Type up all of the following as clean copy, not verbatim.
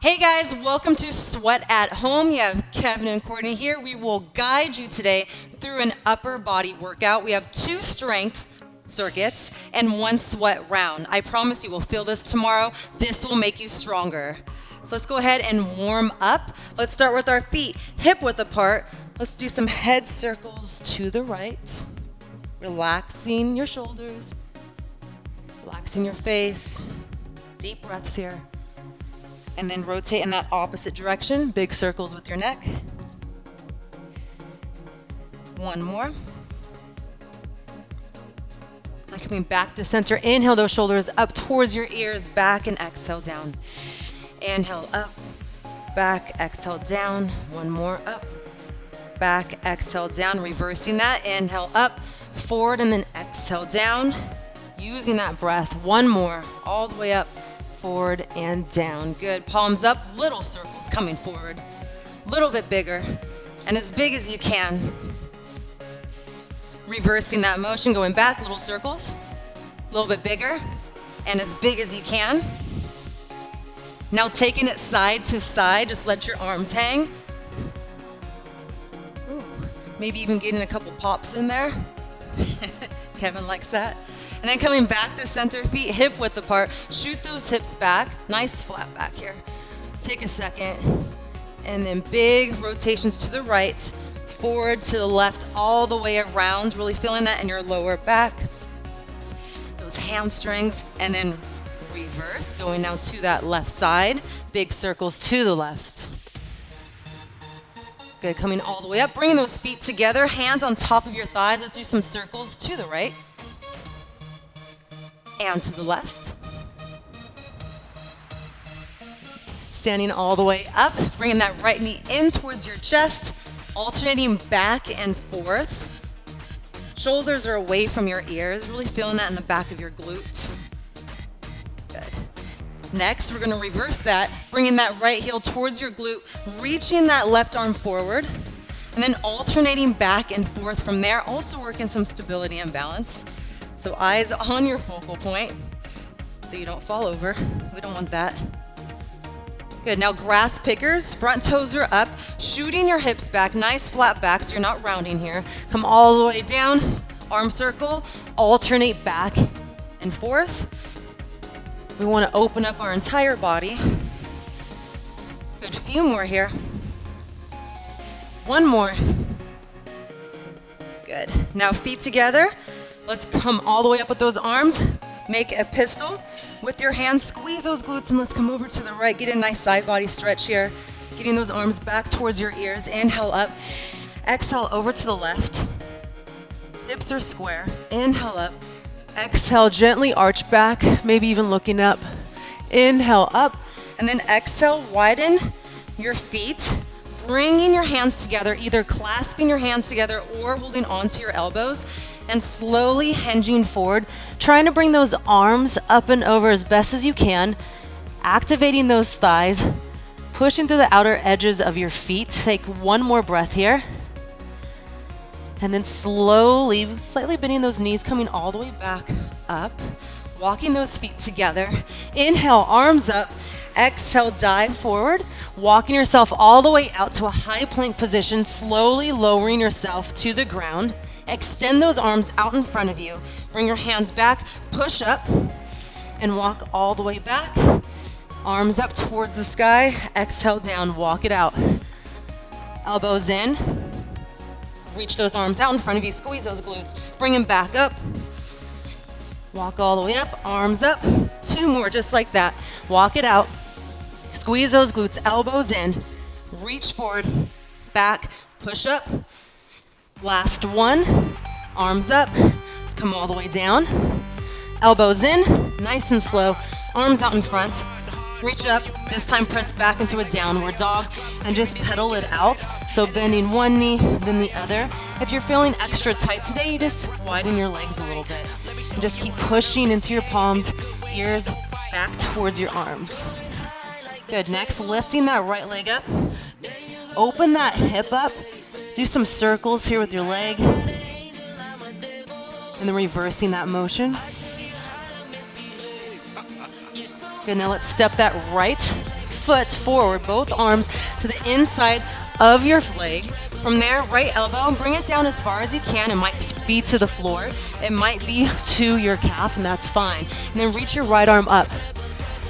Hey guys, welcome to Sweat at Home. You have Kevin and Courtney here. We will guide you today through an upper body workout. We have 2 strength circuits and 1 sweat round. I promise you will feel this tomorrow. This will make you stronger. So let's go ahead and warm up. Let's start with our feet hip width apart. Let's do some head circles to the right. Relaxing your shoulders, relaxing your face. Deep breaths here. And then rotate in that opposite direction. Big circles with your neck. 1 more. Now coming back to center. Inhale those shoulders up towards your ears. Back and exhale down. Inhale up. Back. Exhale down. 1 more. Up. Back. Exhale down. Reversing that. Inhale up. Forward and then exhale down. Using that breath. 1 more. All the way up. Forward and down. Good. Palms up, little circles coming forward. Little bit bigger and as big as you can. Reversing that motion, going back, little circles. A little bit bigger and as big as you can. Now taking it side to side, just let your arms hang. Ooh, maybe even getting a couple pops in there. Kevin likes that. And then coming back to center, feet hip width apart. Shoot those hips back. Nice flat back here. Take a second. And then big rotations to the right, forward to the left, all the way around. Really feeling that in your lower back. Those hamstrings. And then reverse, going now to that left side. Big circles to the left. Good, coming all the way up. Bringing those feet together, hands on top of your thighs. Let's do some circles to the right. And to the left. Standing all the way up, bringing that right knee in towards your chest, alternating back and forth. Shoulders are away from your ears, really feeling that in the back of your glute. Good. Next, we're gonna reverse that, bringing that right heel towards your glute, reaching that left arm forward, and then alternating back and forth from there, also working some stability and balance. So eyes on your focal point so you don't fall over. We don't want that. Good, now grass pickers, front toes are up, shooting your hips back, nice flat back so you're not rounding here. Come all the way down, arm circle, alternate back and forth. We want to open up our entire body. Good, few more here. 1 more. Good, now feet together. Let's come all the way up with those arms. Make a pistol with your hands. Squeeze those glutes and let's come over to the right. Get a nice side body stretch here. Getting those arms back towards your ears. Inhale up. Exhale over to the left. Hips are square. Inhale up. Exhale, gently arch back, maybe even looking up. Inhale up. And then exhale, widen your feet. Bringing your hands together, either clasping your hands together or holding onto your elbows. And slowly hinging forward, trying to bring those arms up and over as best as you can, activating those thighs, pushing through the outer edges of your feet. Take 1 more breath here. And then slowly, slightly bending those knees, coming all the way back up, walking those feet together. Inhale, arms up. Exhale, dive forward, walking yourself all the way out to a high plank position, slowly lowering yourself to the ground. Extend those arms out in front of you. Bring your hands back, push up, and walk all the way back. Arms up towards the sky. Exhale down, walk it out. Elbows in. Reach those arms out in front of you. Squeeze those glutes. Bring them back up. Walk all the way up, arms up. 2 more, just like that. Walk it out. Squeeze those glutes, elbows in. Reach forward, back, push up. Last 1, arms up. Let's come all the way down. Elbows in, nice and slow. Arms out in front. Reach up, this time press back into a downward dog and just pedal it out. So bending 1 knee, then the other. If you're feeling extra tight today, you just widen your legs a little bit. And just keep pushing into your palms, ears back towards your arms. Good, next, lifting that right leg up. Open that hip up. Do some circles here with your leg. And then reversing that motion. Good, now let's step that right foot forward, both arms to the inside of your leg. From there, right elbow, bring it down as far as you can. It might be to the floor. It might be to your calf, and that's fine. And then reach your right arm up.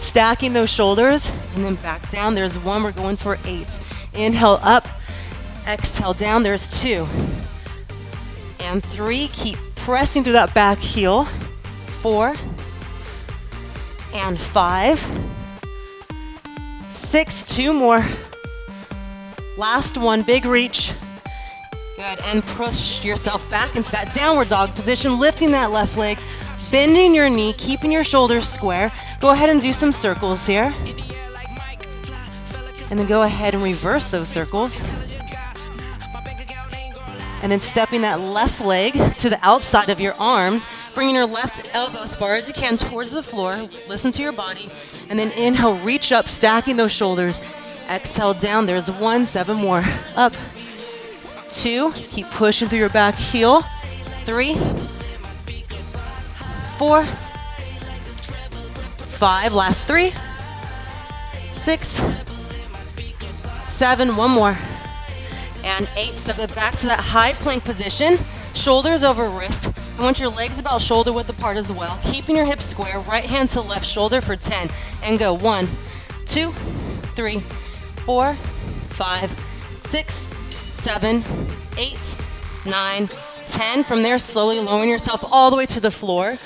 Stacking those shoulders, and then back down. There's 1, we're going for 8. Inhale up, exhale down, there's 2. And 3, keep pressing through that back heel. 4, and 5, 6, 2 more. Last one, big reach. Good, and push yourself back into that downward dog position, lifting that left leg, bending your knee, keeping your shoulders square. Go ahead and do some circles here. And then go ahead and reverse those circles. And then stepping that left leg to the outside of your arms, bringing your left elbow as far as you can towards the floor. Listen to your body. And then inhale, reach up, stacking those shoulders. Exhale down, there's 1, 7 more. Up, 2, keep pushing through your back heel. 3, 4, 5, last 3, 6, 7, 1 more. And 8, step it back to that high plank position, shoulders over wrist. I want your legs about shoulder width apart as well. Keeping your hips square, right hand to left shoulder for 10. And go 1, 2, 3, 4, 5, 6, 7, 8, 9, 10. From there, slowly lowering yourself all the way to the floor,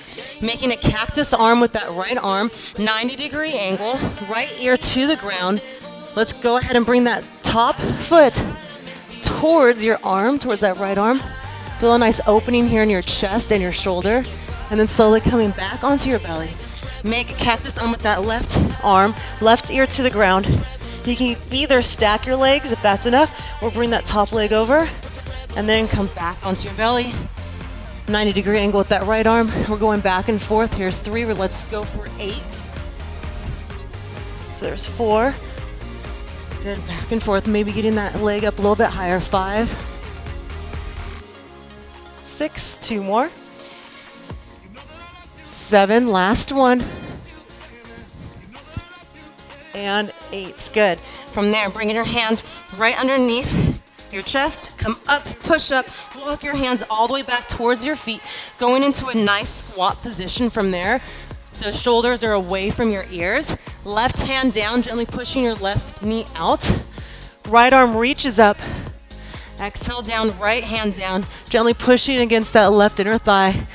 making a cactus arm with that right arm, 90-degree angle, right ear to the ground. Let's go ahead and bring that top foot towards your arm, towards that right arm. Feel a nice opening here in your chest and your shoulder, and then slowly coming back onto your belly. Make a cactus arm with that left arm, left ear to the ground. You can either stack your legs if that's enough, or bring that top leg over, and then come back onto your belly. 90-degree angle with that right arm. We're going back and forth. Here's 3, let's go for 8. So there's 4. Good, back and forth, maybe getting that leg up a little bit higher. 5, 6, 2 more. 7, last one. And 8, good. From there, bringing your hands right underneath your chest, come up, push up, walk your hands all the way back towards your feet, going into a nice squat position from there. So shoulders are away from your ears. Left hand down, gently pushing your left knee out. Right arm reaches up. Exhale down, right hand down, gently pushing against that left inner thigh.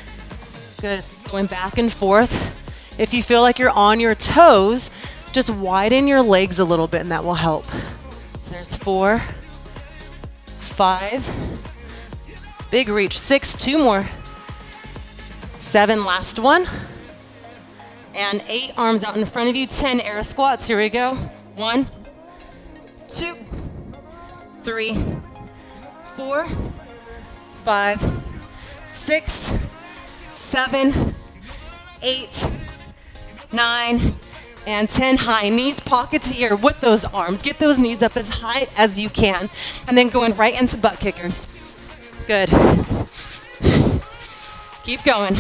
Good, going back and forth. If you feel like you're on your toes, just widen your legs a little bit and that will help. So there's 4, 5, big reach, 6, 2 more. 7, last one. And 8, arms out in front of you, 10 air squats, here we go. 1, 2, 3, 4, 5, 6, 7, 8, 9, and 10. High knees pocket to ear with those arms. Get those knees up as high as you can, and then going right into butt kickers. Good. Keep going.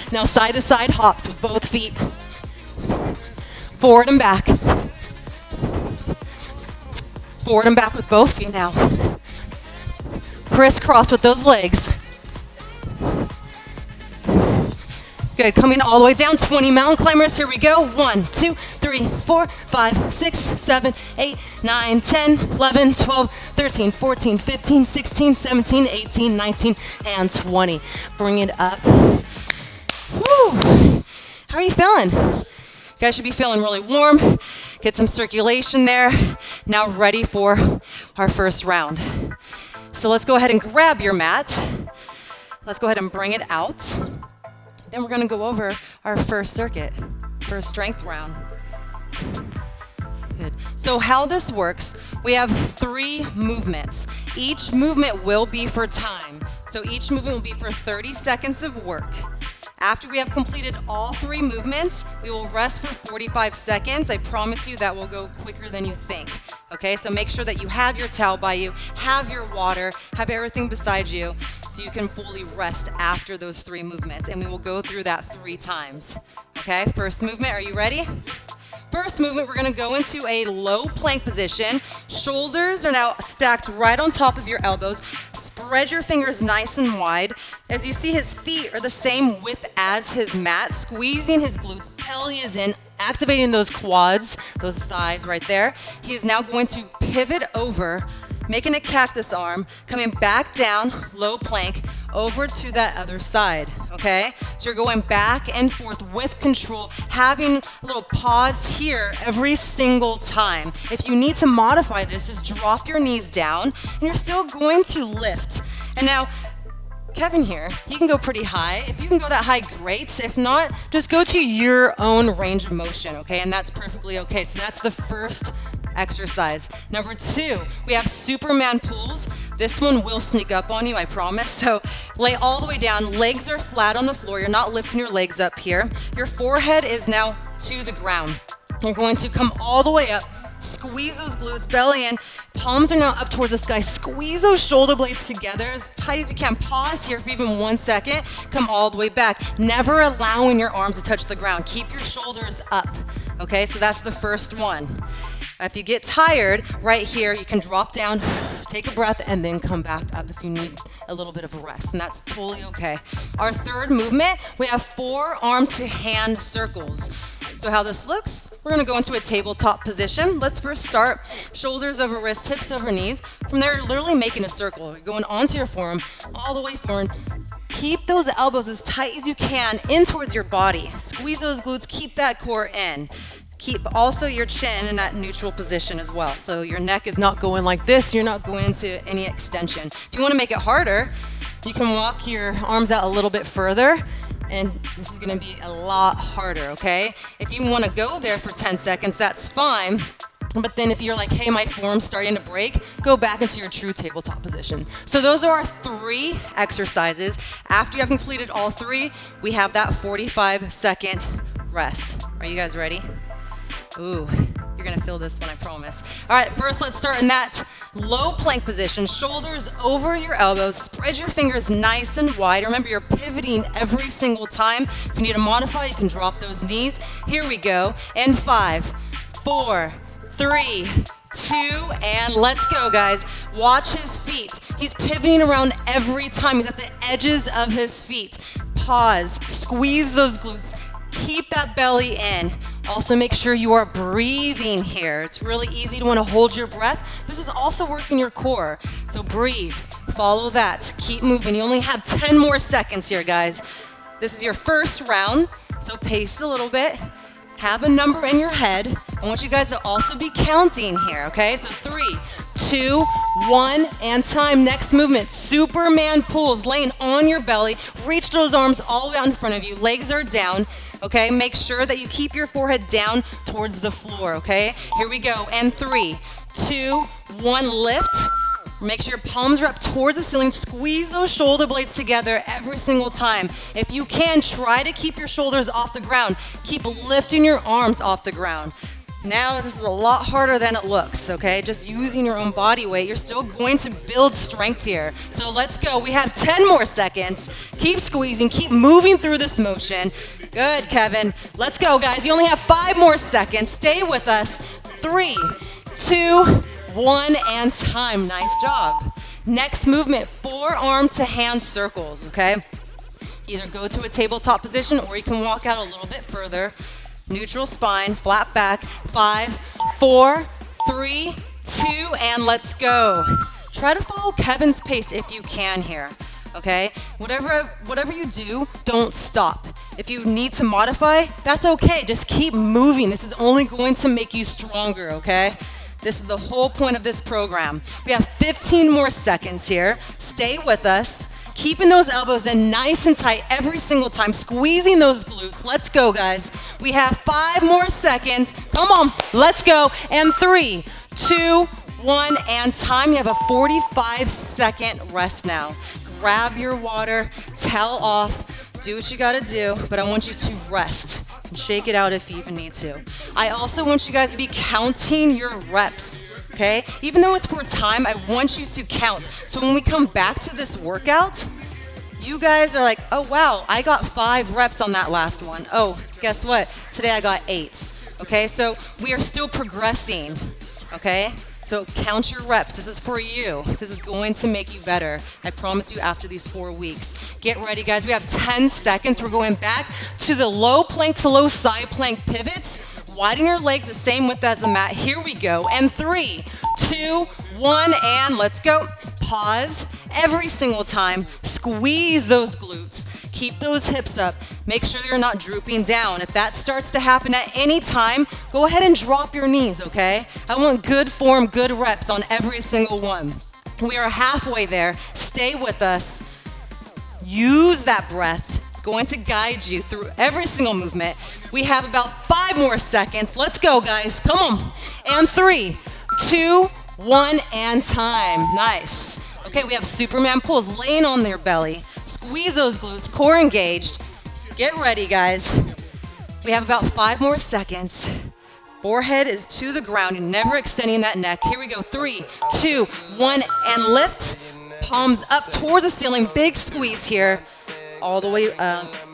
Now side to side hops with both feet. Forward and back. Forward and back with both feet now. Crisscross with those legs. Good, coming all the way down, 20 mountain climbers, here we go. 1, 2, 3, 4, 5, 6, 7, 8, 9, 10, 11, 12, 13, 14, 15, 16, 17, 18, 19, and 20. Bring it up. Woo! How are you feeling? You guys should be feeling really warm. Get some circulation there. Now ready for our first round. So let's go ahead and grab your mat. Let's go ahead and bring it out. Then we're gonna go over our first circuit, first strength round. Good. So how this works, we have 3 movements. Each movement will be for time. So each movement will be for 30 seconds of work. After we have completed all 3 movements, we will rest for 45 seconds. I promise you that will go quicker than you think. Okay, so make sure that you have your towel by you, have your water, have everything beside you, so you can fully rest after those 3 movements. And we will go through that 3 times. Okay, first movement, are you ready? First movement, we're gonna go into a low plank position. Shoulders are now stacked right on top of your elbows. Spread your fingers nice and wide. As you see, his feet are the same width as his mat, squeezing his glutes, belly is in, activating those quads, those thighs right there. He is now going to pivot over, making a cactus arm, coming back down, low plank, over to that other side, okay? So you're going back and forth with control, having a little pause here every single time. If you need to modify this, just drop your knees down, and you're still going to lift. And now, Kevin here, he can go pretty high. If you can go that high, great. If not, just go to your own range of motion, okay? And that's perfectly okay. So that's the first exercise. Number 2, we have Superman pulls. This one will sneak up on you, I promise. So lay all the way down, legs are flat on the floor. You're not lifting your legs up here. Your forehead is now to the ground. You're going to come all the way up, squeeze those glutes, belly in, palms are now up towards the sky. Squeeze those shoulder blades together as tight as you can. Pause here for even 1 second. Come all the way back. Never allowing your arms to touch the ground. Keep your shoulders up. Okay, so that's the first one. If you get tired, right here, you can drop down, take a breath, and then come back up if you need a little bit of rest, and that's totally okay. Our third movement, we have forearm to hand circles. So how this looks, we're gonna go into a tabletop position. Let's first start shoulders over wrists, hips over knees. From there, you're literally making a circle. You're going onto your forearm, all the way forward. Keep those elbows as tight as you can in towards your body. Squeeze those glutes, keep that core in. Keep also your chin in that neutral position as well. So your neck is not going like this, you're not going into any extension. If you wanna make it harder, you can walk your arms out a little bit further, and this is gonna be a lot harder, okay? If you wanna go there for 10 seconds, that's fine. But then if you're like, hey, my form's starting to break, go back into your true tabletop position. So those are our 3 exercises. After you have completed all 3, we have that 45-second rest. Are you guys ready? Ooh, you're gonna feel this one, I promise. All right, first let's start in that low plank position. Shoulders over your elbows, spread your fingers nice and wide. Remember, you're pivoting every single time. If you need to modify, you can drop those knees. Here we go, and 5, 4, 3, 2, and let's go, guys. Watch his feet. He's pivoting around every time. He's at the edges of his feet. Pause, squeeze those glutes. Keep that belly in. Also make sure you are breathing here. It's really easy to want to hold your breath. This is also working your core. So breathe, follow that, keep moving. You only have 10 more seconds here, guys. This is your first round, so pace a little bit. Have a number in your head. I want you guys to also be counting here, okay? So 3, 2, 1, and time. Next movement, Superman pulls, laying on your belly. Reach those arms all the way out in front of you. Legs are down, okay? Make sure that you keep your forehead down towards the floor, okay? Here we go, and 3, 2, 1, lift. Make sure your palms are up towards the ceiling. Squeeze those shoulder blades together every single time. If you can, try to keep your shoulders off the ground. Keep lifting your arms off the ground. Now, this is a lot harder than it looks, okay? Just using your own body weight, you're still going to build strength here. So let's go. We have 10 more seconds. Keep squeezing, keep moving through this motion. Good, Kevin. Let's go, guys. You only have 5 more seconds. Stay with us. 3, 2, 1, and time. Nice job. Next movement, forearm to hand circles, okay? Either go to a tabletop position or you can walk out a little bit further. Neutral spine, flat back. 5, 4, 3, 2, and let's go. Try to follow Kevin's pace if you can here, okay? Whatever you do, don't stop. If you need to modify, that's okay. Just keep moving. This is only going to make you stronger, okay? This is the whole point of this program. We have 15 more seconds here. Stay with us. Keeping those elbows in nice and tight every single time. Squeezing those glutes. Let's go, guys. We have 5 more seconds. Come on, let's go. And 3, 2, 1, and time. You have a 45-second rest now. Grab your water, towel off, do what you gotta do, but I want you to rest. And shake it out if you even need to. I also want you guys to be counting your reps, okay? Even though it's for time, I want you to count. So when we come back to this workout, you guys are like, oh wow, I got 5 reps on that last one. Oh, guess what? Today I got 8. Okay, so we are still progressing, okay? So count your reps. This is for you. This is going to make you better. I promise you after these 4 weeks. Get ready, guys. We have 10 seconds. We're going back to the low plank to low side plank pivots. Widen your legs the same width as the mat. Here we go. And 3, 2, 1, and let's go. Pause every single time. Squeeze those glutes. Keep those hips up. Make sure you're not drooping down. If that starts to happen at any time, go ahead and drop your knees, okay? I want good form, good reps on every single one. We are halfway there. Stay with us. Use that breath. It's going to guide you through every single movement. We have about 5 more seconds. Let's go, guys. Come on. And 3, 2, 1, and time. Nice. Okay, we have Superman pulls, laying on their belly. Squeeze those glutes, core engaged. Get ready, guys. We have about 5 more seconds. Forehead is to the ground. You're never extending that neck. Here we go. 3, 2, 1, and lift. Palms up towards the ceiling. Big squeeze here. All the way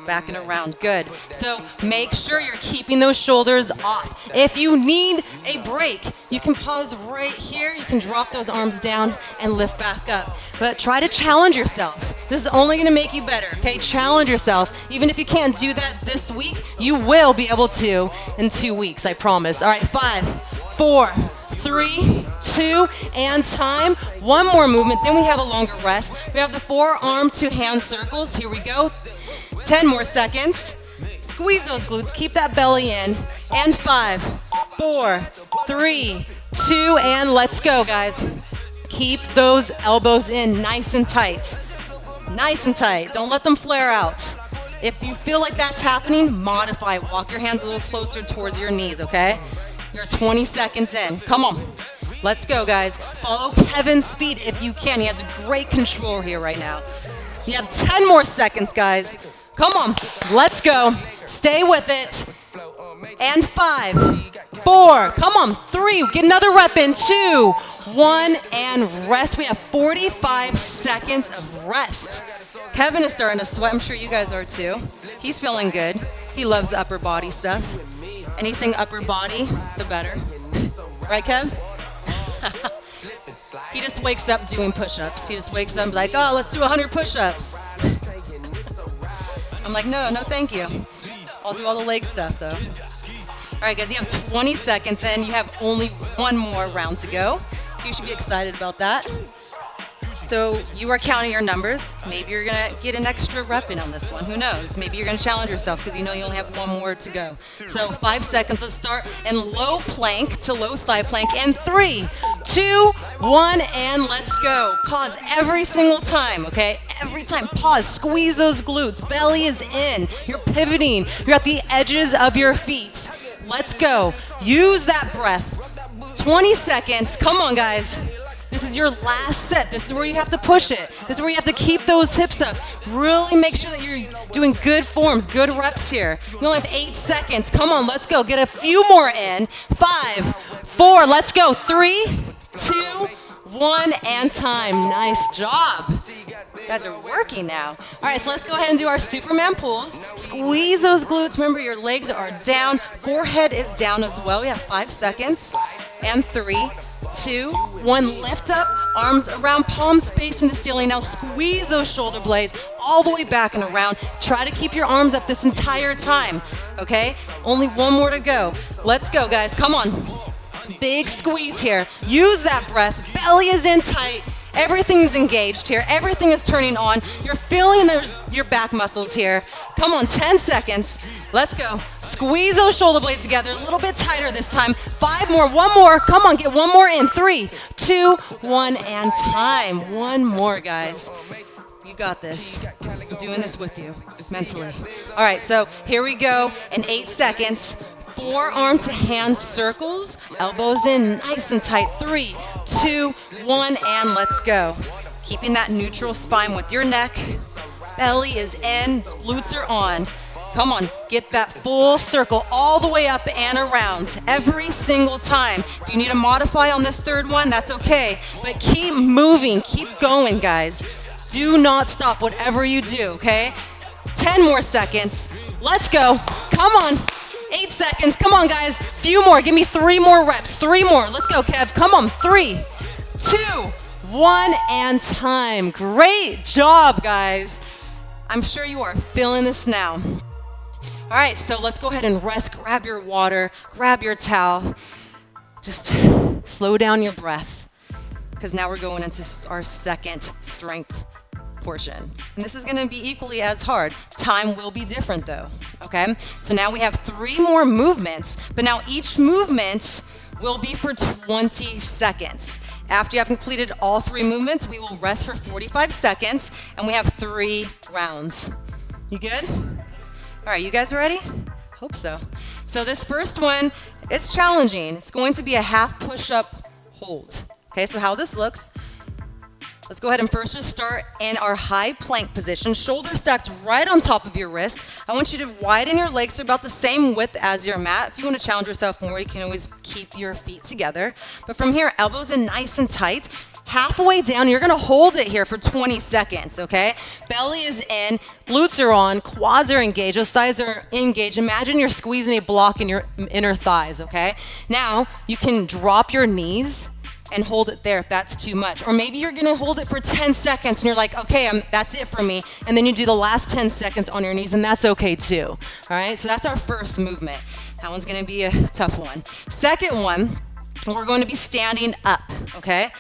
back and around. Good. So make sure you're keeping those shoulders off. If you need a break, you can pause right here. You can drop those arms down and lift back up. But try to challenge yourself. This is only going to make you better, okay? Challenge yourself. Even if you can't do that this week, you will be able to in 2 weeks, I promise. All right, 5, 4, 3, 2, and time. One more movement, then we have a longer rest. We have the forearm to hand circles. Here we go. 10 more seconds. Squeeze those glutes, keep that belly in. And 5, 4, 3, 2, and let's go, guys. Keep those elbows in nice and tight. Nice and tight. Don't let them flare out. If you feel like that's happening, modify. Walk your hands a little closer towards your knees, okay? You're 20 seconds in. Come on. Let's go, guys. Follow Kevin's speed if you can. He has a great control here right now. You have 10 more seconds, guys. Come on. Let's go. Stay with it. And 5, 4, come on, 3, get another rep in, 2, 1, and rest. We have 45 seconds of rest. Kevin is starting to sweat. I'm sure you guys are too. He's feeling good. He loves upper body stuff. Anything upper body, the better. Right, Kev? He just wakes up doing push-ups. He just wakes up like, oh, let's do 100 push-ups. I'm like, no, thank you. I'll do all the leg stuff, though. All right, guys, you have 20 seconds and you have only 1 more round to go. So you should be excited about that. So you are counting your numbers. Maybe you're going to get an extra rep in on this one. Who knows? Maybe you're going to challenge yourself because you know you only have 1 more to go. So 5 seconds. Let's start in low plank to low side plank. And 3, 2, 1, and let's go. Pause every single time, okay? Every time. Pause. Squeeze those glutes. Belly is in. You're pivoting. You're at the edges of your feet. Let's go. Use that breath. 20 seconds. Come on, guys. This is your last set. This is where you have to push it. This is where you have to keep those hips up. Really make sure that you're doing good forms, good reps here. You only have 8 seconds. Come on, let's go. Get a few more in. 5, 4, let's go. 3, 2, 1, and time. Nice job. You guys are working now. All right, so let's go ahead and do our Superman pulls. Squeeze those glutes. Remember, your legs are down. Forehead is down as well. We have 5 seconds. And 3, 2, 1, lift up, arms around, palms facing the ceiling. Now squeeze those shoulder blades all the way back and around. Try to keep your arms up this entire time, okay? Only 1 more to go. Let's go, guys, come on. Big squeeze here. Use that breath. Belly is in tight. Everything's engaged here. Everything is turning on. You're feeling your back muscles here. Come on, 10 seconds. Let's go. Squeeze those shoulder blades together. A little bit tighter this time. 5 more, 1 more. Come on, get 1 more in. 3, 2, 1, and time. 1 more, guys. You got this. I'm doing this with you mentally. All right, so here we go in 8 seconds. Forearm to hand circles, elbows in nice and tight. 3, 2, 1, and let's go. Keeping that neutral spine with your neck. Belly is in, glutes are on. Come on, get that full circle all the way up and around every single time. If you need to modify on this 3rd one, that's okay. But keep moving, keep going, guys. Do not stop whatever you do, okay? 10 more seconds. Let's go. Come on. 8 seconds. Come on, guys. Few more. Give me 3 more reps. 3 more. Let's go, Kev. Come on. 3, 2, 1, and time. Great job, guys. I'm sure you are feeling this now. All right, so let's go ahead and rest. Grab your water. Grab your towel. Just slow down your breath, because now we're going into our second strength portion. And this is going to be equally as hard. Time will be different though, okay? So now we have 3 more movements, but now each movement will be for 20 seconds. After you have completed all 3 movements, we will rest for 45 seconds, and we have 3 rounds. You good? All right, you guys ready? Hope so. So this first one, it's challenging. It's going to be a half push-up hold. Okay, so how this looks, let's go ahead and first just start in our high plank position, shoulders stacked right on top of your wrist. I want you to widen your legs to about the same width as your mat. If you want to challenge yourself more, you can always keep your feet together. But from here, elbows in nice and tight. Halfway down, you're gonna hold it here for 20 seconds, okay? Belly is in, glutes are on, quads are engaged, those thighs are engaged. Imagine you're squeezing a block in your inner thighs, okay? Now, you can drop your knees and hold it there if that's too much. Or maybe you're gonna hold it for 10 seconds and you're like, okay, that's it for me. And then you do the last 10 seconds on your knees, and that's okay too, all right? So that's our first movement. That one's gonna be a tough one. Second one, we're going to be standing up, okay?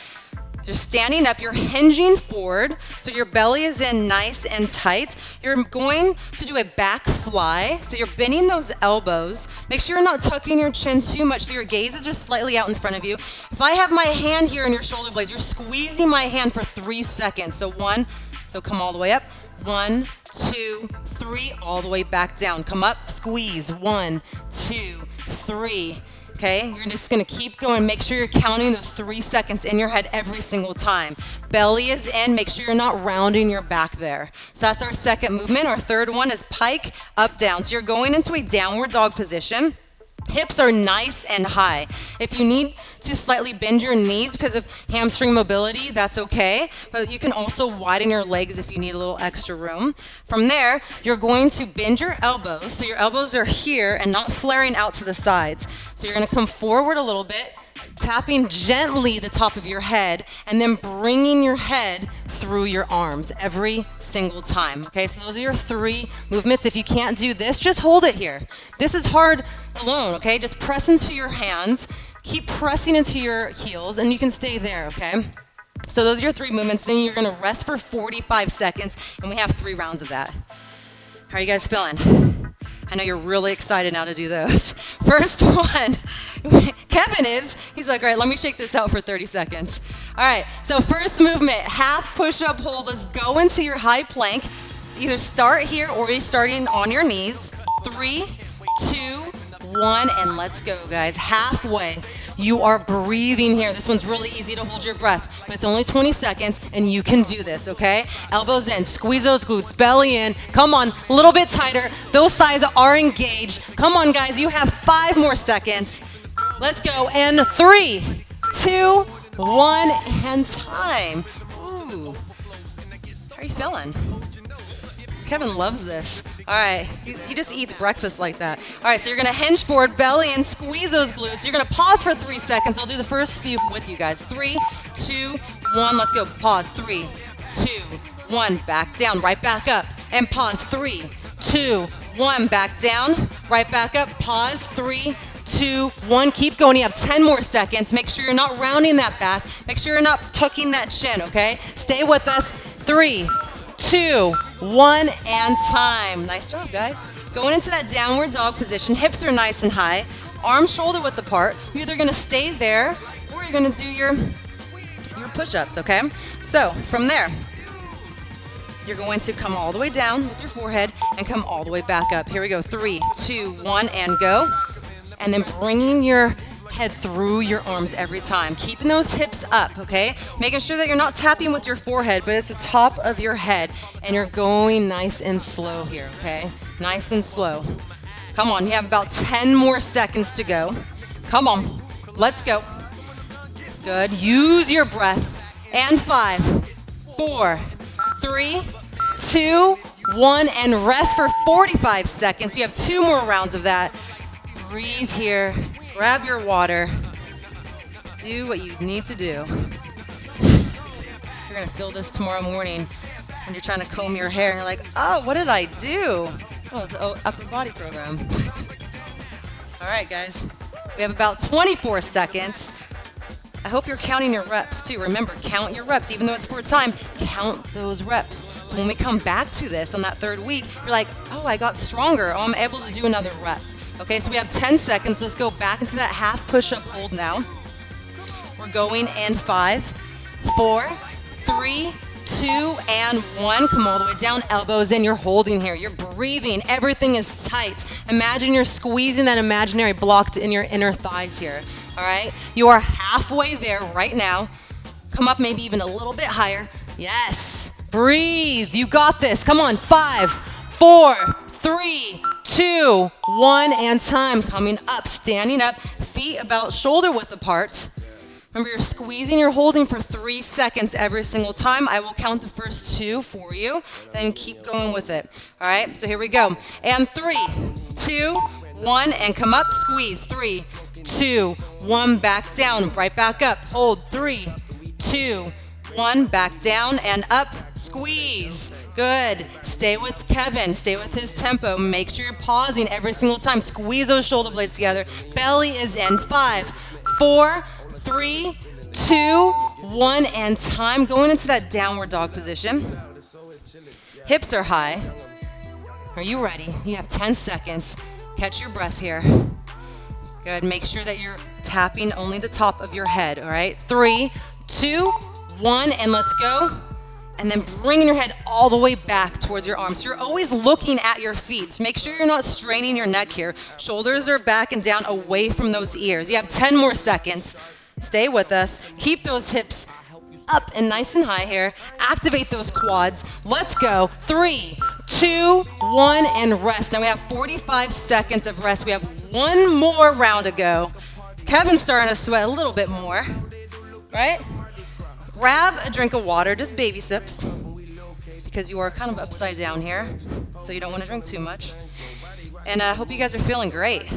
You're standing up, you're hinging forward, so your belly is in nice and tight. You're going to do a back fly, so you're bending those elbows. Make sure you're not tucking your chin too much, so your gaze is just slightly out in front of you. If I have my hand here in your shoulder blades, you're squeezing my hand for 3 seconds. So come all the way up. 1, 2, 3, all the way back down. Come up, squeeze. 1, 2, 3. Okay, you're just gonna keep going. Make sure you're counting those 3 seconds in your head every single time. Belly is in, make sure you're not rounding your back there. So that's our second movement. Our third one is pike, up, down. So you're going into a downward dog position. Hips are nice and high. If you need to slightly bend your knees because of hamstring mobility, that's okay. But you can also widen your legs if you need a little extra room. From there, you're going to bend your elbows. So your elbows are here and not flaring out to the sides. So you're going to come forward a little bit, tapping gently the top of your head, and then bringing your head through your arms every single time. Okay, so those are your 3 movements. If you can't do this, just hold it here. This is hard alone, okay? Just press into your hands, keep pressing into your heels, and you can stay there, okay? So those are your 3 movements. Then you're gonna rest for 45 seconds, and we have 3 rounds of that. How are you guys feeling? I know you're really excited now to do those. First one, Kevin he's like, all right, let me shake this out for 30 seconds. All right, so first movement, half push-up hold. Let's go into your high plank. Either start here or you're starting on your knees. 3, 2, 1, and let's go, guys. Halfway. You are breathing here. This one's really easy to hold your breath, but it's only 20 seconds, and you can do this, okay? Elbows in, squeeze those glutes, belly in. Come on, a little bit tighter. Those thighs are engaged. Come on, guys, you have 5 more seconds. Let's go, and 3, 2, 1, and time. Ooh, how are you feeling? Kevin loves this. All right, he just eats breakfast like that. All right, so you're gonna hinge forward, belly in, squeeze those glutes. You're gonna pause for 3 seconds. I'll do the first few with you guys. 3, 2, 1, let's go. Pause, 3, 2, 1, back down, right back up, and pause, 3, 2, 1, back down, right back up, pause, 3, 2, 1, keep going. You have 10 more seconds. Make sure you're not rounding that back. Make sure you're not tucking that chin, okay? Stay with us. 3, 2, 1, and time. Nice job, guys. Going into that downward dog position. Hips are nice and high. Arms shoulder width apart. You're either gonna stay there or you're gonna do your push-ups, okay? So from there, you're going to come all the way down with your forehead and come all the way back up. Here we go. 3, 2, 1, and go. And then bringing your head through your arms every time. Keeping those hips up, okay? Making sure that you're not tapping with your forehead, but it's the top of your head, and you're going nice and slow here, okay? Nice and slow. Come on, you have about 10 more seconds to go. Come on, let's go. Good, use your breath. And 5, 4, 3, 2, 1, and rest for 45 seconds. You have 2 more rounds of that. breathe here. Grab your water. Do what you need to do. You're gonna feel this tomorrow morning when you're trying to comb your hair and you're like, oh, what did I do? Oh, it's an upper body program. All right, guys. We have about 24 seconds. I hope you're counting your reps too. Remember, count your reps. Even though it's for a time, count those reps. So when we come back to this on that third week, you're like, oh, I got stronger. Oh, I'm able to do another rep. Okay, so we have 10 seconds. Let's go back into that half push-up hold now. We're going in 5, 4, 3, 2, and 1. Come all the way down, elbows in. You're holding here. You're breathing. Everything is tight. Imagine you're squeezing that imaginary block in your inner thighs here. All right? You are halfway there right now. Come up maybe even a little bit higher. Yes. Breathe. You got this. Come on. 5, 4, 3, 2, 1, and time. Coming up, standing up, feet about shoulder width apart. Remember, you're squeezing, you're holding for 3 seconds every single time. I will count the first 2 for you, then keep going with it. All right, so here we go. And 3, 2, 1, and come up, squeeze. 3, 2, 1, back down, right back up. Hold, 3, 2, 1, back down and up, squeeze. Good. Stay with Kevin. Stay with his tempo. Make sure you're pausing every single time. Squeeze those shoulder blades together. Belly is in. 5, 4, 3, 2, 1, and time. Going into that downward dog position. Hips are high. Are you ready? You have 10 seconds. Catch your breath here. Good. Make sure that you're tapping only the top of your head, all right? 3, 2, 1, and let's go. And then bringing your head all the way back towards your arms. So you're always looking at your feet. So make sure you're not straining your neck here. Shoulders are back and down away from those ears. You have 10 more seconds. Stay with us. Keep those hips up and nice and high here. Activate those quads. Let's go. 3, 2, 1, and rest. Now we have 45 seconds of rest. We have one more round to go. Kevin's starting to sweat a little bit more, right? Grab a drink of water, just baby sips, because you are kind of upside down here, so you don't want to drink too much. And I hope you guys are feeling great.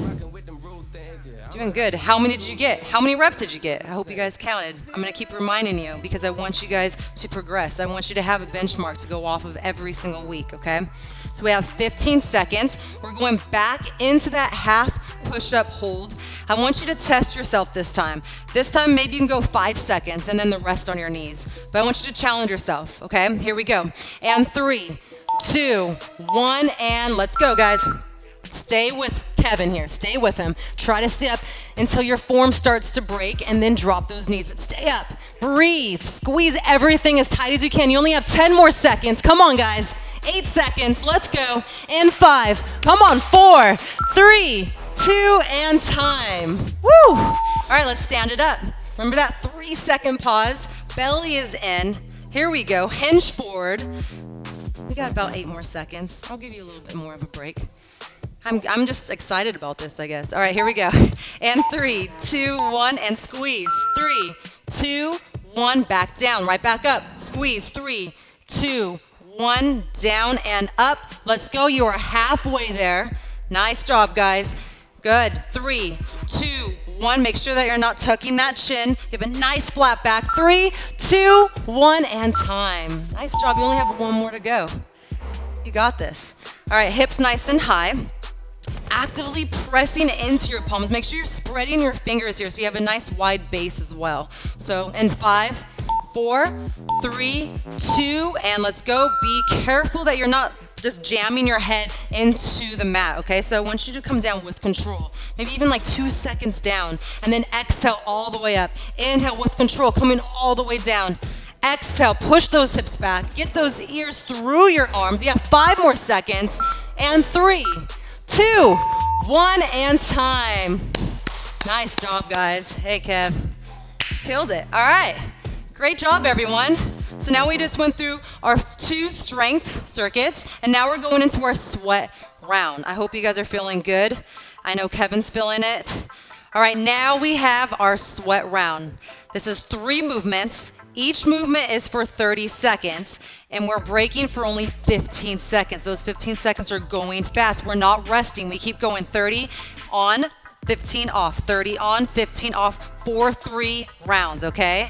Doing good. How many did you get? How many reps did you get? I hope you guys counted. I'm going to keep reminding you because I want you guys to progress. I want you to have a benchmark to go off of every single week, okay? So we have 15 seconds. We're going back into that half push-up hold. I want you to test yourself this time. This time, maybe you can go 5 seconds and then the rest on your knees. But I want you to challenge yourself, okay? Here we go. And 3, 2, 1, and let's go, guys. Stay with Kevin here. Stay with him. Try to stay up until your form starts to break and then drop those knees. But stay up. Breathe. Squeeze everything as tight as you can. You only have 10 more seconds. Come on, guys. 8 seconds. Let's go. And 5. Come on. 4, 3, 2, and time. Woo! All right, let's stand it up. Remember that 3-second pause. Belly is in. Here we go. Hinge forward. We got about 8 more seconds. I'll give you a little bit more of a break. I'm just excited about this, I guess. All right, here we go. And 3, 2, 1, and squeeze. 3, 2, 1, back down. Right back up. Squeeze. 3, 2, 1, down and up. Let's go. You are halfway there. Nice job, guys. Good. 3, 2, 1. Make sure that you're not tucking that chin. You have a nice flat back. 3, 2, 1, and time. Nice job. You only have 1 more to go. You got this. All right, hips nice and high. Actively pressing into your palms. Make sure you're spreading your fingers here so you have a nice wide base as well. So in 5, 4, 3, 2, and let's go. Be careful that you're not just jamming your head into the mat, okay? So I want you to come down with control. Maybe even like 2 seconds down, and then exhale all the way up. Inhale with control, coming all the way down. Exhale, push those hips back. Get those ears through your arms. You have 5 more seconds. And 3, 2, 1, and time. Nice job, guys. Hey, Kev. Killed it. All right. Great job, everyone. So now we just went through our 2 strength circuits, and now we're going into our sweat round. I hope you guys are feeling good. I know Kevin's feeling it. All right, now we have our sweat round. This is 3 movements. Each movement is for 30 seconds, and we're breaking for only 15 seconds. Those 15 seconds are going fast. We're not resting. We keep going 30 on, 15 off, 30 on, 15 off for 3 rounds, okay?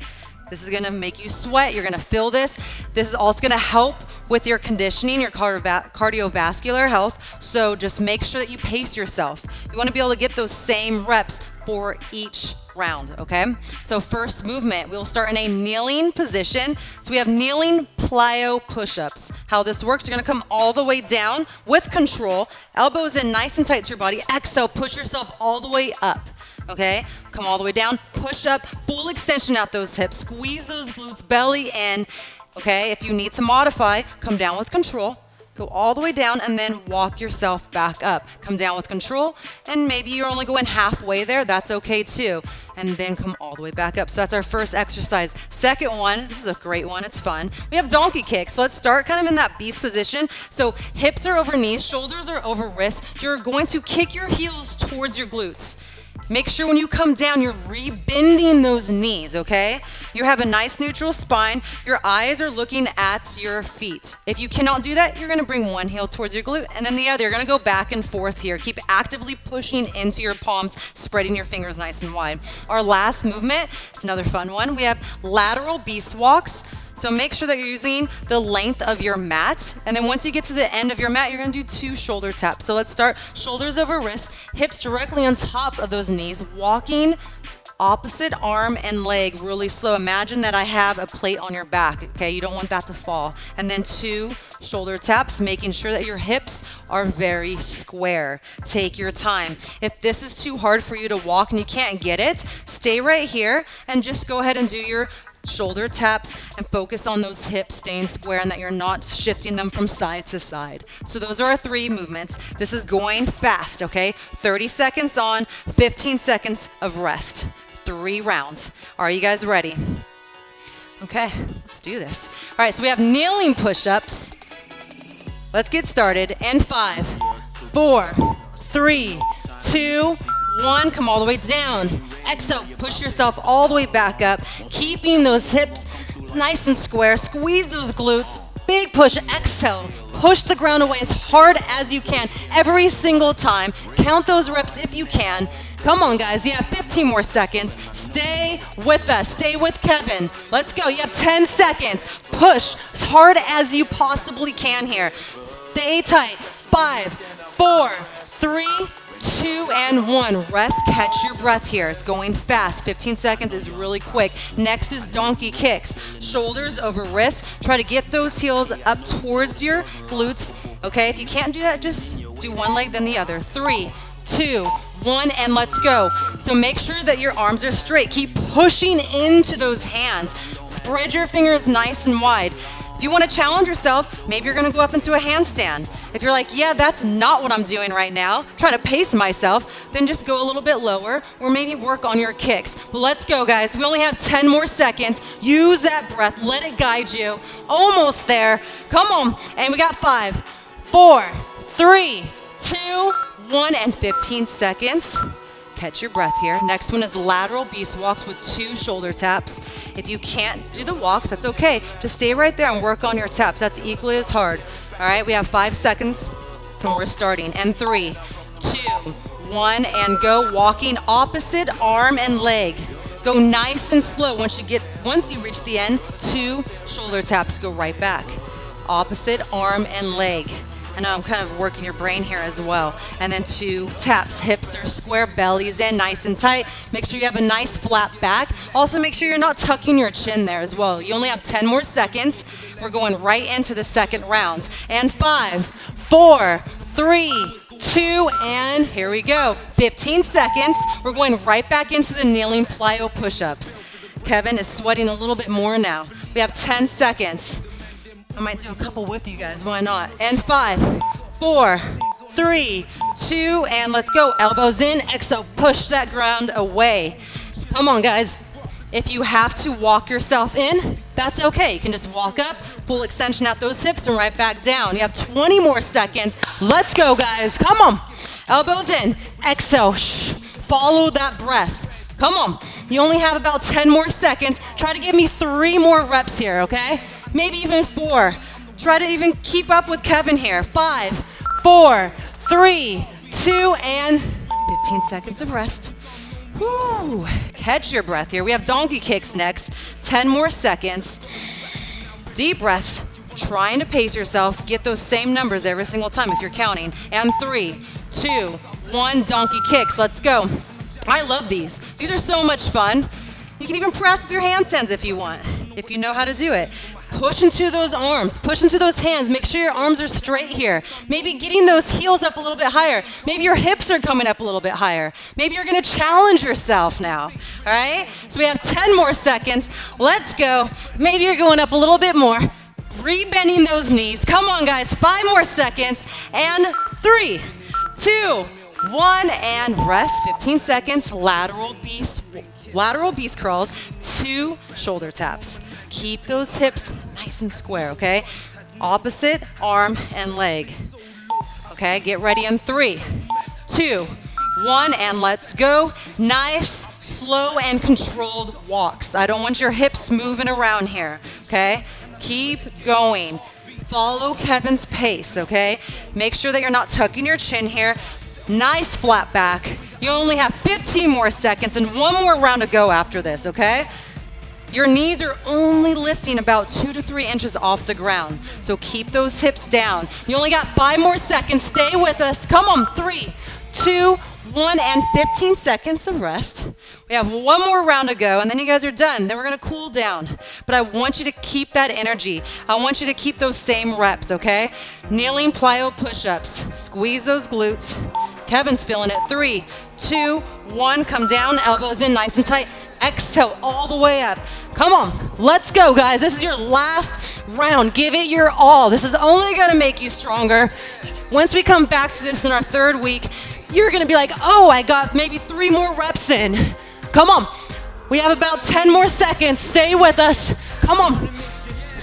This is gonna make you sweat. You're gonna feel this. This is also gonna help with your conditioning, your cardiovascular health. So just make sure that you pace yourself. You wanna be able to get those same reps for each round, okay? So first movement, we'll start in a kneeling position. So we have kneeling plyo push-ups. How this works, you're gonna come all the way down with control, elbows in nice and tight to your body. Exhale, push yourself all the way up. Okay, come all the way down, push up, full extension out those hips, squeeze those glutes, belly in. Okay, if you need to modify, come down with control, go all the way down and then walk yourself back up. Come down with control, and maybe you're only going halfway there, that's okay too. And then come all the way back up. So that's our first exercise. Second one, this is a great one, it's fun. We have donkey kicks. So let's start kind of in that beast position. So hips are over knees, shoulders are over wrists. You're going to kick your heels towards your glutes. Make sure when you come down, you're rebending those knees, okay? You have a nice neutral spine. Your eyes are looking at your feet. If you cannot do that, you're gonna bring one heel towards your glute and then the other. You're gonna go back and forth here. Keep actively pushing into your palms, spreading your fingers nice and wide. Our last movement, it's another fun one. We have lateral beast walks. So make sure that you're using the length of your mat. And then once you get to the end of your mat, you're gonna do 2 shoulder taps. So let's start shoulders over wrists, hips directly on top of those knees, walking opposite arm and leg really slow. Imagine that I have a plate on your back, okay? You don't want that to fall. And then 2 shoulder taps, making sure that your hips are very square. Take your time. If this is too hard for you to walk and you can't get it, stay right here and just go ahead and do your shoulder taps and focus on those hips staying square and that you're not shifting them from side to side. So those are our 3 movements. This is going fast, okay? 30 seconds on, 15 seconds of rest. 3 rounds. Are you guys ready? Okay, let's do this. All right, so we have kneeling push-ups. Let's get started. And 5, 4, 3, 2, 1, come all the way down. Exhale, push yourself all the way back up, keeping those hips nice and square. Squeeze those glutes, big push. Exhale, push the ground away as hard as you can every single time. Count those reps if you can. Come on, guys, you have 15 more seconds. Stay with us, stay with Kevin. Let's go, you have 10 seconds. Push as hard as you possibly can here. Stay tight. 5, 4, 3, 2, and 1. Rest, catch your breath here. It's going fast. 15 seconds is really quick. Next is donkey kicks. Shoulders over wrists. Try to get those heels up towards your glutes. Okay, if you can't do that, just do one leg, then the other. 3, 2, 1, and let's go. So make sure that your arms are straight. Keep pushing into those hands. Spread your fingers nice and wide. If you want to challenge yourself, maybe you're going to go up into a handstand. If you're like, yeah, that's not what I'm doing right now, trying to pace myself, then just go a little bit lower or maybe work on your kicks. But let's go, guys. We only have 10 more seconds. Use that breath. Let it guide you. Almost there. Come on. And we got 5, 4, 3, 2, 1, and 15 seconds. Catch your breath here. Next one is lateral beast walks with 2 shoulder taps. If you can't do the walks, that's okay. Just stay right there and work on your taps. That's equally as hard. All right, we have 5 seconds and we're starting. And 3, 2, 1, and go. Walking opposite arm and leg. Go nice and slow. Once you reach the end, 2 shoulder taps, go right back. Opposite arm and leg. And I'm kind of working your brain here as well. And then 2 taps, hips are square, bellies in, nice and tight. Make sure you have a nice flat back. Also make sure you're not tucking your chin there as well. You only have 10 more seconds. We're going right into the second round. And 5, 4, 3, 2, and here we go. 15 seconds. We're going right back into the kneeling plyo push-ups. Kevin is sweating a little bit more now. We have 10 seconds. I might do a couple with you guys, why not? And 5, 4, 3, 2, and let's go. Elbows in, exhale, push that ground away. Come on, guys. If you have to walk yourself in, that's okay. You can just walk up, full extension out those hips, and right back down. You have 20 more seconds. Let's go, guys. Come on. Elbows in, exhale, follow that breath. Come on. You only have about 10 more seconds. Try to give me 3 more reps here, okay? Maybe even 4. Try to even keep up with Kevin here. 5, 4, 3, 2, and 15 seconds of rest. Woo! Catch your breath here. We have donkey kicks next. 10 more seconds. Deep breaths. Trying to pace yourself. Get those same numbers every single time if you're counting. And 3, 2, 1, donkey kicks. Let's go. I love these. These are so much fun. You can even practice your handstands if you want, if you know how to do it. Push into those arms, push into those hands. Make sure your arms are straight here. Maybe getting those heels up a little bit higher. Maybe your hips are coming up a little bit higher. Maybe you're gonna challenge yourself now, all right? So we have 10 more seconds. Let's go. Maybe you're going up a little bit more. Re-bending those knees. Come on, guys, 5 more seconds. And 3, 2, 1, and rest. 15 seconds, lateral beast crawls, 2 shoulder taps. Keep those hips nice and square, okay? Opposite arm and leg. Okay, get ready in 3, 2, 1, and let's go. Nice, slow, and controlled walks. I don't want your hips moving around here, okay? Keep going. Follow Kevin's pace, okay? Make sure that you're not tucking your chin here. Nice flat back. You only have 15 more seconds and 1 more round to go after this, okay? Your knees are only lifting about 2 to 3 inches off the ground. So keep those hips down. You only got 5 more seconds. Stay with us. Come on, 3, 2, 1, and 15 seconds of rest. We have 1 more round to go, and then you guys are done. Then we're gonna cool down. But I want you to keep that energy. I want you to keep those same reps, okay? Kneeling plyo push-ups. Squeeze those glutes. Kevin's feeling it. 3, 2, 1, come down, elbows in nice and tight. Exhale all the way up. Come on, let's go, guys. This is your last round. Give it your all. This is only gonna make you stronger. Once we come back to this in our 3rd week, you're gonna be like, oh, I got maybe 3 more reps in. Come on, we have about 10 more seconds. Stay with us. Come on,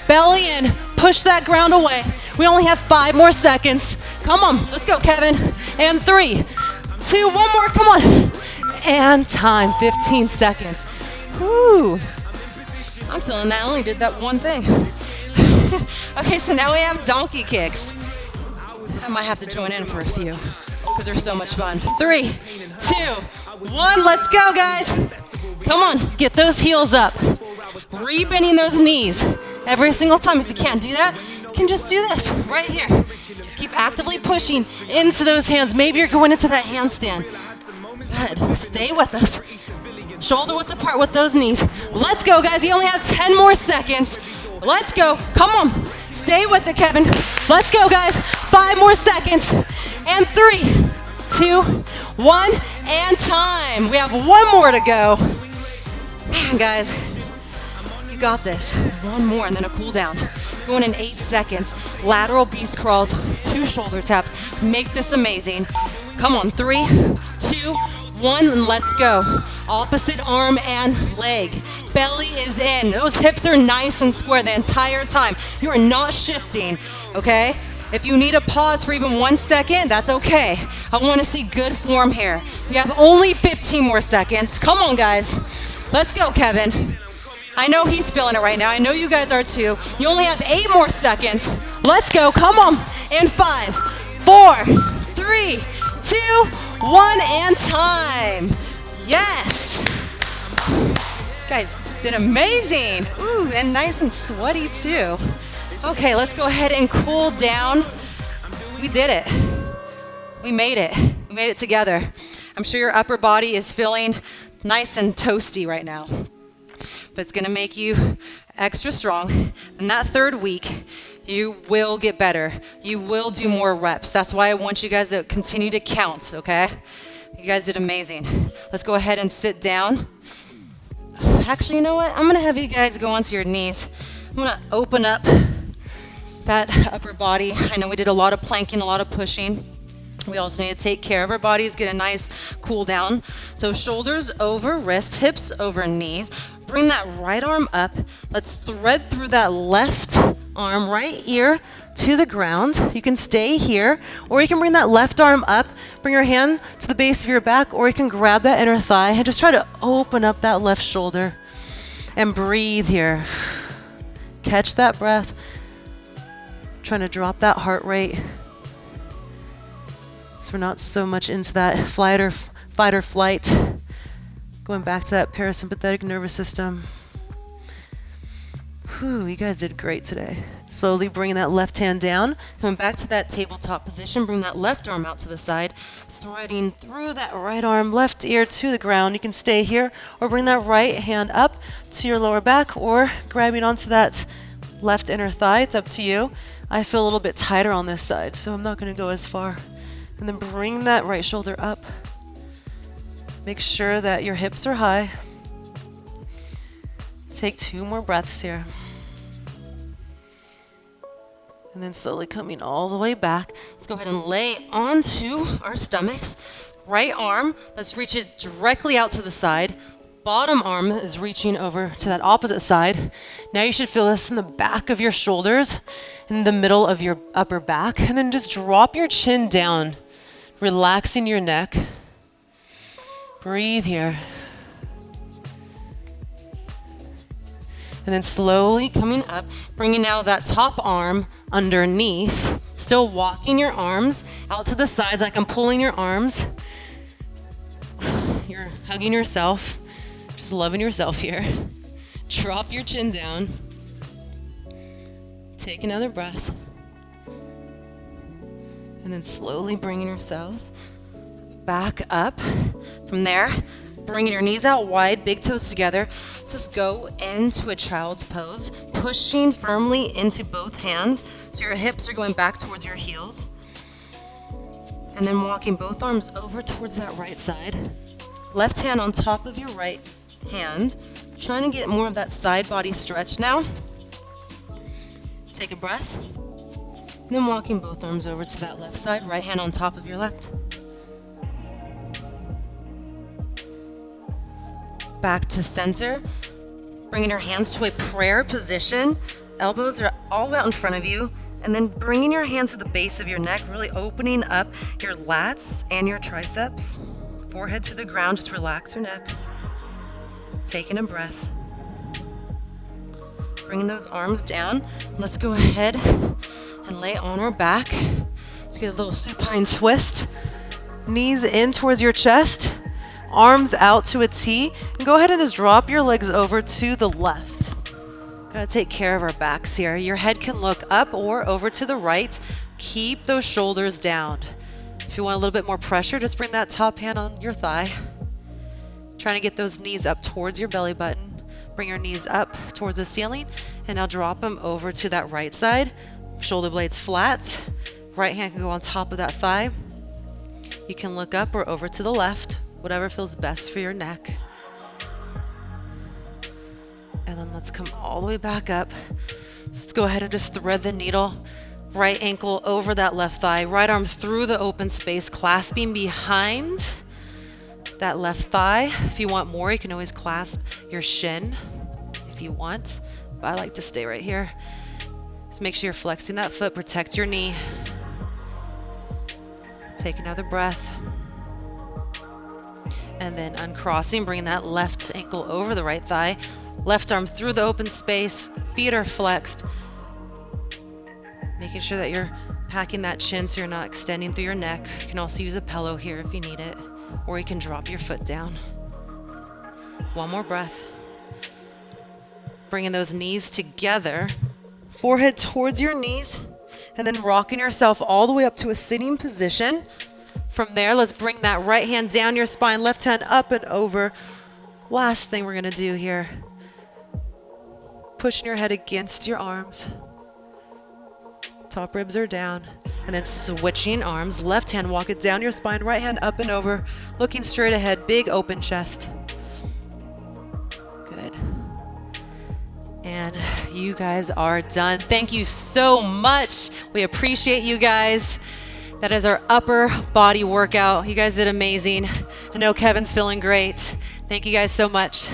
belly in, push that ground away. We only have 5 more seconds. Come on, let's go, Kevin. And 3, 2, 1 more, come on. And time, 15 seconds. Whoo. I'm feeling that I only did that one thing. Okay, so now we have donkey kicks. I might have to join in for a few because they're so much fun. 3, 2, 1, let's go, guys. Come on, get those heels up. Re-bending those knees every single time. If you can't do that, you can just do this right here. Keep actively pushing into those hands. Maybe you're going into that handstand. Good, stay with us. Shoulder width apart with those knees. Let's go, guys. You only have 10 more seconds. Let's go. Come on. Stay with it, Kevin. Let's go, guys. 5 more seconds. And 3, 2, 1, and time. We have 1 more to go. Man, guys, you got this. 1 more and then a cool down. Going in 8 seconds. Lateral beast crawls, 2 shoulder taps. Make this amazing. Come on, 3, 2, 1, and let's go. Opposite arm and leg. Belly is in. Those hips are nice and square the entire time. You are not shifting, okay? If you need a pause for even 1 second, that's okay. I want to see good form here. We have only 15 more seconds. Come on, guys. Let's go, Kevin. I know he's feeling it right now. I know you guys are too. You only have 8 more seconds. Let's go. Come on. And 5, 4, 3, 2, 1, and time. Yes. Guys did amazing. Ooh, and nice and sweaty too. Okay, let's go ahead and cool down. We did it. We made it. We made it together. I'm sure your upper body is feeling nice and toasty right now. But it's gonna make you extra strong. In that 3rd week, you will get better. You will do more reps. That's why I want you guys to continue to count, okay? You guys did amazing. Let's go ahead and sit down. Actually, you know what? I'm gonna have you guys go onto your knees. I'm gonna open up that upper body. I know we did a lot of planking, a lot of pushing. We also need to take care of our bodies, get a nice cool down. So shoulders over wrist, hips over knees. Bring that right arm up. Let's thread through that left arm right ear to the ground. You can stay here, or you can bring that left arm up, bring your hand to the base of your back, or you can grab that inner thigh and just try to open up that left shoulder and breathe here. Catch that breath. Trying to drop that heart rate so we're not so much into that fight or fight or flight. Going back to that parasympathetic nervous system. Whew, you guys did great today. Slowly bringing that left hand down, coming back to that tabletop position, bring that left arm out to the side, threading through that right arm, left ear to the ground. You can stay here or bring that right hand up to your lower back or grabbing onto that left inner thigh. It's up to you. I feel a little bit tighter on this side, so I'm not going to go as far. And then bring that right shoulder up. Make sure that your hips are high. Take 2 more breaths here. And then slowly coming all the way back. Let's go ahead and lay onto our stomachs. Right arm, let's reach it directly out to the side. Bottom arm is reaching over to that opposite side. Now you should feel this in the back of your shoulders, in the middle of your upper back. And then just drop your chin down, relaxing your neck. Breathe here. And then slowly coming up, bringing now that top arm underneath, still walking your arms out to the sides like I'm pulling your arms. You're hugging yourself, just loving yourself here. Drop your chin down. Take another breath. And then slowly bringing yourselves back up. From there, bringing your knees out wide, big toes together. Let's just go into a child's pose, pushing firmly into both hands so your hips are going back towards your heels. And then walking both arms over towards that right side. Left hand on top of your right hand. Trying to get more of that side body stretch now. Take a breath. And then walking both arms over to that left side, right hand on top of your left. Back to center, bringing your hands to a prayer position. Elbows are all the way out in front of you, and then bringing your hands to the base of your neck, really opening up your lats and your triceps. Forehead to the ground, just relax your neck. Taking a breath. Bringing those arms down. Let's go ahead and lay on our back. Let's get a little supine twist. Knees in towards your chest. Arms out to a T, and go ahead and just drop your legs over to the left. Gotta take care of our backs here. Your head can look up or over to the right. Keep those shoulders down. If you want a little bit more pressure, just bring that top hand on your thigh. Trying to get those knees up towards your belly button. Bring your knees up towards the ceiling, and now drop them over to that right side. Shoulder blades flat. Right hand can go on top of that thigh. You can look up or over to the left. Whatever feels best for your neck. And then let's come all the way back up. Let's go ahead and just thread the needle. Right ankle over that left thigh. Right arm through the open space, clasping behind that left thigh. If you want more, you can always clasp your shin if you want. But I like to stay right here. Just make sure you're flexing that foot. Protect your knee. Take another breath. And then uncrossing, bring that left ankle over the right thigh. Left arm through the open space. Feet are flexed. Making sure that you're packing that chin so you're not extending through your neck. You can also use a pillow here if you need it. Or you can drop your foot down. One more breath. Bringing those knees together. Forehead towards your knees. And then rocking yourself all the way up to a sitting position. From there, let's bring that right hand down your spine, left hand up and over. Last thing we're gonna do here. Pushing your head against your arms. Top ribs are down. And then switching arms. Left hand, walk it down your spine, right hand up and over. Looking straight ahead, big open chest. Good. And you guys are done. Thank you so much. We appreciate you guys. That is our upper body workout. You guys did amazing. I know Kevin's feeling great. Thank you guys so much.